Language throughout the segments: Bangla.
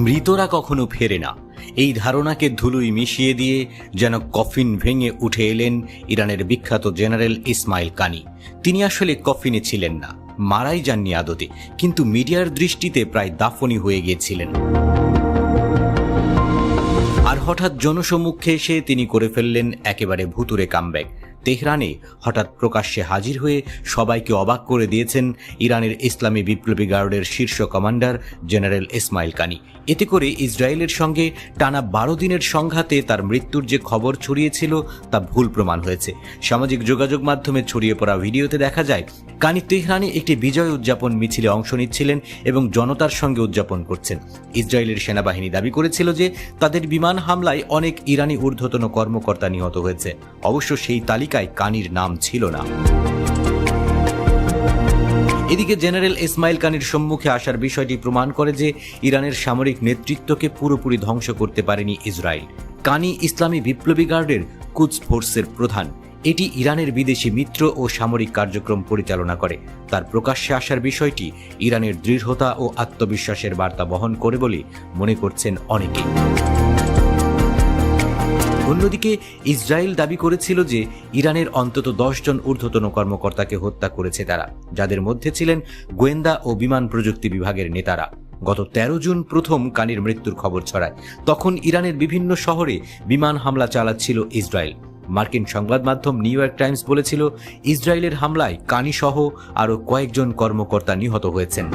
মৃতরা কখনো ফেরে না, এই ধারণাকে ধুলোয় মিশিয়ে দিয়ে যেন কফিন ভেঙে উঠে এলেন ইরানের বিখ্যাত জেনারেল ইসমাইল কানি। তিনি আসলে কফিনে ছিলেন না, মারাই যাননি আদতে, কিন্তু মিডিয়ার দৃষ্টিতে প্রায় দাফনই হয়ে গিয়েছিলেন। আর হঠাৎ জনসম্মুখে এসে তিনি করে ফেললেন একেবারে ভুতুরে কামব্যাক। তেহরানে হঠাৎ প্রকাশ্যে হাজির হয়ে সবাইকে অবাক করে দিয়েছেন ইরানের ইসলামী বিপ্লবী গার্ডের শীর্ষ কমান্ডার জেনারেল ইসমাইল কানি। এতে করে ইসরায়েলের সঙ্গে টানা 12 দিনের সংঘাতে তার মৃত্যুর যে খবর ছড়িয়েছিল তা ভুল প্রমাণ হয়েছে। সামাজিক যোগাযোগ মাধ্যমে ছড়িয়ে পড়া ভিডিওতে দেখা যায় কানি তেহরানে একটি বিজয় উদযাপন মিছিলে অংশ নিচ্ছিলেন এবং জনতার সঙ্গে উদযাপন করছেন। ইসরায়েলের সেনাবাহিনী দাবি করেছিল যে তাদের বিমান হামলায় অনেক ইরানি ঊর্ধ্বতন কর্মকর্তা নিহত হয়েছে। অবশ্য সেই তালিকায় কানির নাম ছিল না। এদিকে জেনারেল ইসমাইল কানির সম্মুখে আসার বিষয়টি প্রমাণ করে যে ইরানের সামরিক নেতৃত্বকে পুরোপুরি ধ্বংস করতে পারেনি ইসরায়েল। কানি ইসলামী বিপ্লবী গার্ডের কুদস ফোর্সের প্রধান। এটি ইরানের বিদেশি মিত্র ও সামরিক কার্যক্রম পরিচালনা করে। তার প্রকাশ্যে আসার বিষয়টি ইরানের দৃঢ়তা ও আত্মবিশ্বাসের বার্তা বহন করে বলে মনে করছেন অনেকেই। অন্যদিকে ইসরায়েল দাবি করেছিল যে ইরানের অন্তত 10 জন ঊর্ধ্বতন কর্মকর্তাকে হত্যা করেছে তারা, যাদের মধ্যে ছিলেন গোয়েন্দা ও বিমান প্রযুক্তি বিভাগের নেতারা। গত 13 জুন প্রথম কানির মৃত্যুর খবর ছড়ায়। তখন ইরানের বিভিন্ন শহরে বিমান হামলা চালাচ্ছিল ইসরায়েল। মার্কিন সংবাদ মাধ্যম নিউ ইয়র্ক টাইমস বলেছিল ইসরায়েলের হামলায় কানি সহ আরও কয়েকজন কর্মকর্তা নিহত হয়েছেন।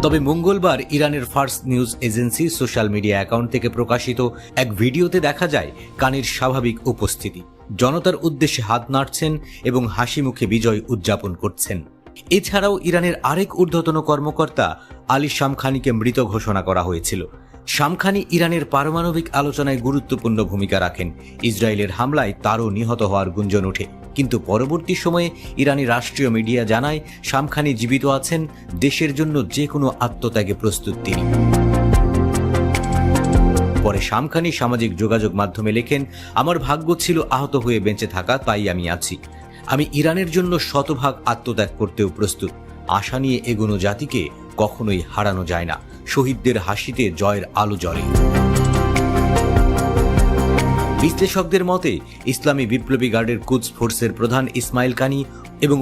তবে মঙ্গলবার ইরানের Fars news agency social media account থেকে প্রকাশিত এক ভিডিওতে দেখা যায় কানির স্বাভাবিক উপস্থিতি। জনতার উদ্দেশ্যে হাত নাড়ছেন এবং হাসি মুখে বিজয় উদযাপন করছেন। এছাড়াও ইরানের আরেক ঊর্ধ্বতন কর্মকর্তা আলী শামখানিকে মৃত ঘোষণা করা হয়েছিল। শামখানি ইরানের পারমাণবিক আলোচনায় গুরুত্বপূর্ণ ভূমিকা রাখেন। ইসরায়েলের হামলায় তারও নিহত হওয়ার গুঞ্জন ওঠে, কিন্তু পরবর্তী সময়ে ইরানি রাষ্ট্রীয় মিডিয়া জানায় শামখানি জীবিত আছেন, দেশের জন্য যে কোনো আত্মত্যাগে প্রস্তুত তিনি। পরে শামখানি সামাজিক যোগাযোগ মাধ্যমে লেখেন, আমার ভাগ্য ছিল আহত হয়ে বেঁচে থাকা, তাই আমি আছি। আমি ইরানের জন্য শতভাগ আত্মত্যাগ করতেও প্রস্তুত। আশা নিয়ে এগোনো জাতিকে কখনোই হারানো যায় না। শহীদদের হাসিতে জয়ের আলো জ্বলে। বিশ্লেষকদের মতে ইসলামী বিপ্লবী গার্ডের কুদস ফোর্সের প্রধান ইসমাইল কানি এবং